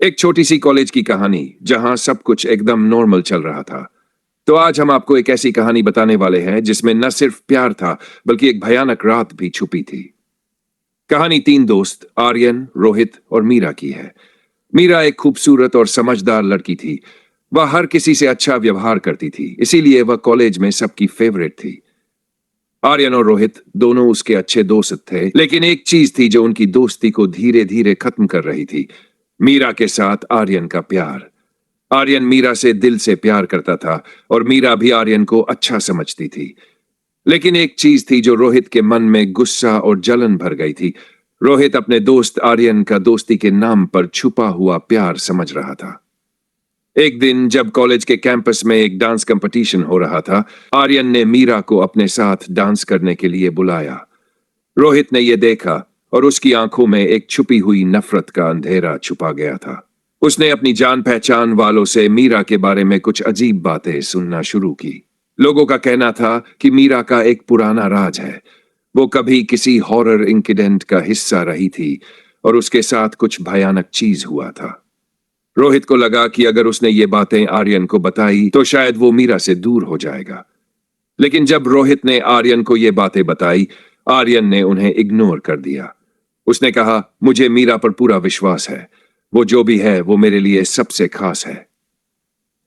एक छोटी सी कॉलेज की कहानी जहां सब कुछ एकदम नॉर्मल चल रहा था। तो आज हम आपको एक ऐसी कहानी बताने वाले हैं जिसमें न सिर्फ प्यार था बल्कि एक भयानक रात भी छुपी थी। कहानी तीन दोस्त आर्यन, रोहित और मीरा की है। मीरा एक खूबसूरत और समझदार लड़की थी। वह हर किसी से अच्छा व्यवहार करती थी, इसीलिए वह कॉलेज में सबकी फेवरेट थी। आर्यन और रोहित दोनों उसके अच्छे दोस्त थे, लेकिन एक चीज थी जो उनकी दोस्ती को धीरे धीरे खत्म कर रही थी। मीरा के साथ आर्यन का प्यार। आर्यन मीरा से दिल से प्यार करता था और मीरा भी आर्यन को अच्छा समझती थी। लेकिन एक चीज थी जो रोहित के मन में गुस्सा और जलन भर गई थी। रोहित अपने दोस्त आर्यन का दोस्ती के नाम पर छुपा हुआ प्यार समझ रहा था। एक दिन जब कॉलेज के कैंपस में एक डांस कंपटीशन हो रहा था, आर्यन ने मीरा को अपने साथ डांस करने के लिए बुलाया। रोहित ने यह देखा और उसकी आंखों में एक छुपी हुई नफरत का अंधेरा छुपा गया था। उसने अपनी जान पहचान वालों से मीरा के बारे में कुछ अजीब बातें सुनना शुरू की। लोगों का कहना था कि मीरा का एक पुराना राज है। वो कभी किसी हॉरर इंसिडेंट का हिस्सा रही थी और उसके साथ कुछ भयानक चीज हुआ था। रोहित को लगा कि अगर उसने ये बातें आर्यन को बताई तो शायद वो मीरा से दूर हो जाएगा। लेकिन जब रोहित ने आर्यन को ये बातें बताई, आर्यन ने उन्हें इग्नोर कर दिया। उसने कहा, मुझे मीरा पर पूरा विश्वास है। वो जो भी है वो मेरे लिए सबसे खास है।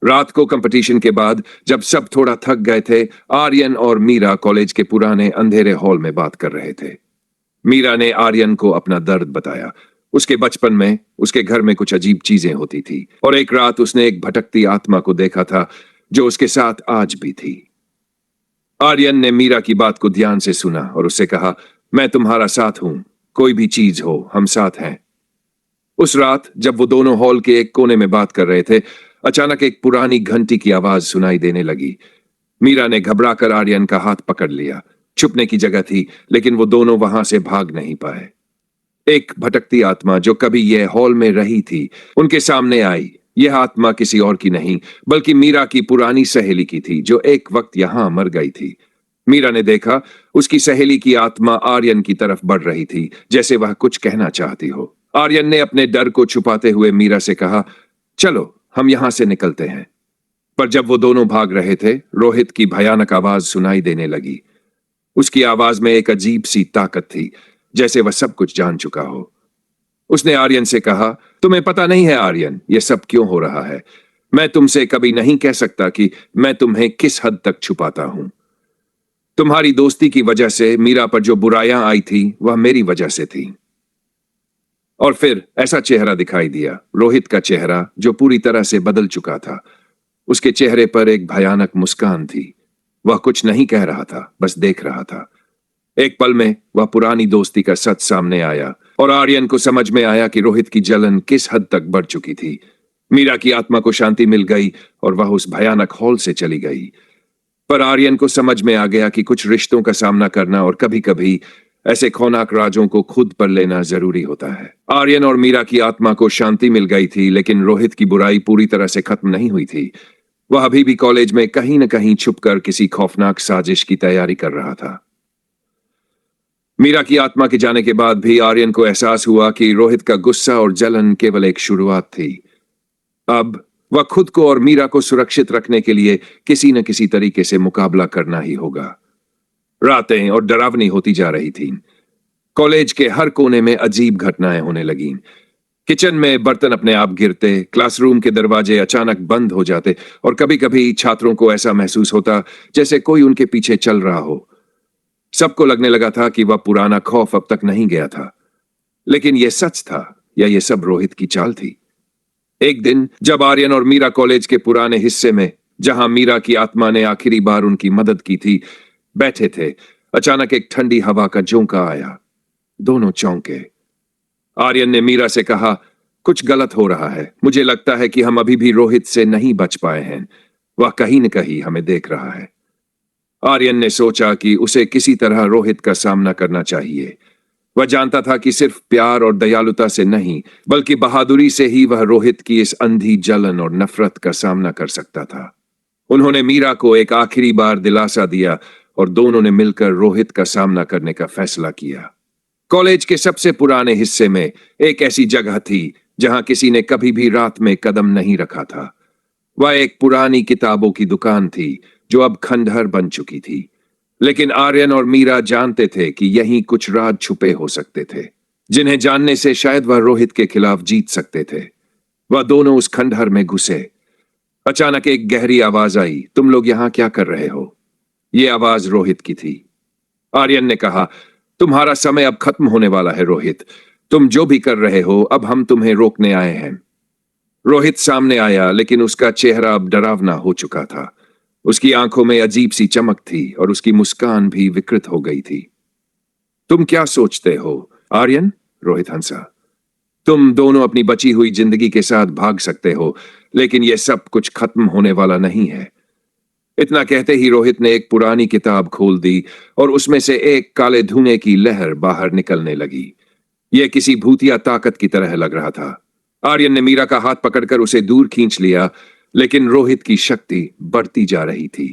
रात को कंपटीशन के बाद जब सब थोड़ा थक गए थे, आर्यन और मीरा कॉलेज के पुराने अंधेरे हॉल में बात कर रहे थे। मीरा ने आर्यन को अपना दर्द बताया। उसके बचपन में उसके घर में कुछ अजीब चीजें होती थी और एक रात उसने एक भटकती आत्मा को देखा था जो उसके साथ आज भी थी। आर्यन ने मीरा की बात को ध्यान से सुना और उससे कहा, मैं तुम्हारा साथ हूं, कोई भी चीज हो हम साथ हैं। उस रात जब वो दोनों हॉल के एक कोने में बात कर रहे थे, अचानक एक पुरानी घंटी की आवाज सुनाई देने लगी। मीरा ने घबराकर आर्यन का हाथ पकड़ लिया। छुपने की जगह थी, लेकिन वो दोनों वहां से भाग नहीं पाए। एक भटकती आत्मा जो कभी यह हॉल में रही थी उनके सामने आई। यह आत्मा किसी और की नहीं बल्कि मीरा की पुरानी सहेली की थी जो एक वक्त यहां मर गई थी। मीरा ने देखा उसकी सहेली की आत्मा आर्यन की तरफ बढ़ रही थी, जैसे वह कुछ कहना चाहती हो। आर्यन ने अपने डर को छुपाते हुए मीरा से कहा, चलो हम यहां से निकलते हैं। पर जब वो दोनों भाग रहे थे, रोहित की भयानक आवाज सुनाई देने लगी। उसकी आवाज में एक अजीब सी ताकत थी, जैसे वह सब कुछ जान चुका हो। उसने आर्यन से कहा, तुम्हें पता नहीं है आर्यन, यह सब क्यों हो रहा है। मैं तुमसे कभी नहीं कह सकता कि मैं तुम्हें किस हद तक छुपाता हूं। तुम्हारी दोस्ती की वजह से मीरा पर जो बुराइयां आई थी वह मेरी वजह से थी। और फिर ऐसा चेहरा दिखाई दिया, रोहित का चेहरा जो पूरी तरह से बदल चुका था। उसके चेहरे पर एक भयानक मुस्कान थी। वह कुछ नहीं कह रहा था, बस देख रहा था। एक पल में वह पुरानी दोस्ती का सच सामने आया और आर्यन को समझ में आया कि रोहित की जलन किस हद तक बढ़ चुकी थी। मीरा की आत्मा को शांति मिल गई और वह उस भयानक हॉल से चली गई। पर आर्यन को समझ में आ गया कि कुछ रिश्तों का सामना करना और कभी-कभी ऐसे खौफनाक राजों को खुद पर लेना जरूरी होता है। आर्यन और मीरा की आत्मा को शांति मिल गई थी, लेकिन रोहित की बुराई पूरी तरह से खत्म नहीं हुई थी। वह अभी भी कॉलेज में कहीं न कहीं छुपकर किसी खौफनाक साजिश की तैयारी कर रहा था। मीरा की आत्मा के जाने के बाद भी आर्यन को एहसास हुआ कि रोहित का गुस्सा और जलन केवल एक शुरुआत थी। अब वह खुद को और मीरा को सुरक्षित रखने के लिए किसी न किसी तरीके से मुकाबला करना ही होगा। रातें और डरावनी होती जा रही थीं। कॉलेज के हर कोने में अजीब घटनाएं होने लगीं। किचन में बर्तन अपने आप गिरते, क्लासरूम के दरवाजे अचानक बंद हो जाते और कभी-कभी छात्रों को ऐसा महसूस होता जैसे कोई उनके पीछे चल रहा हो। सबको लगने लगा था कि वह पुराना खौफ अब तक नहीं गया था। लेकिन यह सच था या यह सब रोहित की चाल थी? एक दिन जब आर्यन और मीरा कॉलेज के पुराने हिस्से में, जहां मीरा की आत्मा ने आखिरी बार उनकी मदद की थी, बैठे थे, अचानक एक ठंडी हवा का झोंका आया। दोनों चौंके। आर्यन ने मीरा से कहा, कुछ गलत हो रहा है। मुझे लगता है कि हम अभी भी रोहित से नहीं बच पाए हैं। वह कहीं न कहीं हमें देख रहा है। आर्यन ने सोचा कि उसे किसी तरह रोहित का सामना करना चाहिए। वह जानता था कि सिर्फ प्यार और दयालुता से नहीं, बल्कि बहादुरी से ही वह रोहित की इस अंधी जलन और नफरत का सामना कर सकता था। उन्होंने मीरा को एक आखिरी बार दिलासा दिया और दोनों ने मिलकर रोहित का सामना करने का फैसला किया। कॉलेज के सबसे पुराने हिस्से में एक ऐसी जगह थी जहां किसी ने कभी भी रात में कदम नहीं रखा था। वह एक पुरानी किताबों की दुकान थी जो अब खंडहर बन चुकी थी। लेकिन आर्यन और मीरा जानते थे कि यहीं कुछ राज छुपे हो सकते थे, जिन्हें जानने से शायद वह रोहित के खिलाफ जीत सकते थे। वह दोनों उस खंडहर में घुसे। अचानक एक गहरी आवाज आई, तुम लोग यहां क्या कर रहे हो? यह आवाज रोहित की थी। आर्यन ने कहा, तुम्हारा समय अब खत्म होने वाला है रोहित। तुम जो भी कर रहे हो, अब हम तुम्हें रोकने आए हैं। रोहित सामने आया, लेकिन उसका चेहरा अब डरावना हो चुका था। उसकी आंखों में अजीब सी चमक थी और उसकी मुस्कान भी विकृत हो गई थी। तुम क्या सोचते हो आर्यन? रोहित हंसा। तुम दोनों अपनी बची हुई जिंदगी के साथ भाग सकते हो, लेकिन यह सब कुछ खत्म होने वाला नहीं है। इतना कहते ही रोहित ने एक पुरानी किताब खोल दी और उसमें से एक काले धुएं की लहर बाहर निकलने लगी। यह किसी भूतिया ताकत की तरह लग रहा था। आर्यन ने मीरा का हाथ पकड़कर उसे दूर खींच लिया, लेकिन रोहित की शक्ति बढ़ती जा रही थी।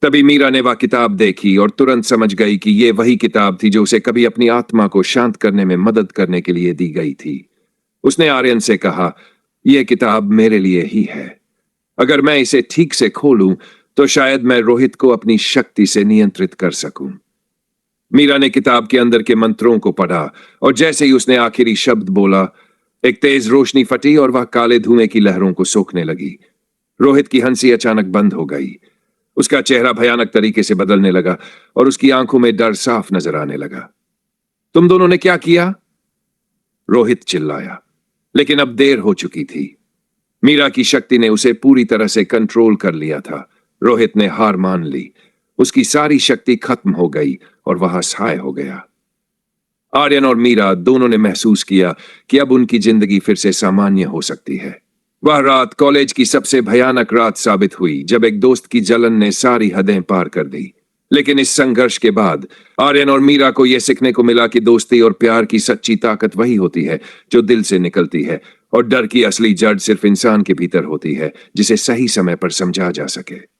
तभी मीरा ने वह किताब देखी और तुरंत समझ गई कि यह वही किताब थी जो उसे कभी अपनी आत्मा को शांत करने में मदद करने के लिए दी गई थी। उसने आर्यन से कहा, यह किताब मेरे लिए ही है। अगर मैं इसे ठीक से खोलूं तो शायद मैं रोहित को अपनी शक्ति से नियंत्रित कर सकूं। मीरा ने किताब के अंदर के मंत्रों को पढ़ा और जैसे ही उसने आखिरी शब्द बोला, एक तेज रोशनी फटी और वह काले धुएं की लहरों को सोखने लगी। रोहित की हंसी अचानक बंद हो गई। उसका चेहरा भयानक तरीके से बदलने लगा और उसकी आंखों में डर साफ नजर आने लगा। तुम दोनों ने क्या किया? रोहित चिल्लाया, लेकिन अब देर हो चुकी थी। मीरा की शक्ति ने उसे पूरी तरह से कंट्रोल कर लिया था। रोहित ने हार मान ली। उसकी सारी शक्ति खत्म हो गई और वह असहाय हो गया। आर्यन और मीरा दोनों ने महसूस किया कि अब उनकी जिंदगी फिर से सामान्य हो सकती है। वह रात कॉलेज की सबसे भयानक रात साबित हुई, जब एक दोस्त की जलन ने सारी हदें पार कर दी। लेकिन इस संघर्ष के बाद आर्यन और मीरा को यह सीखने को मिला कि दोस्ती और प्यार की सच्ची ताकत वही होती है जो दिल से निकलती है, और डर की असली जड़ सिर्फ इंसान के भीतर होती है, जिसे सही समय पर समझा जा सके।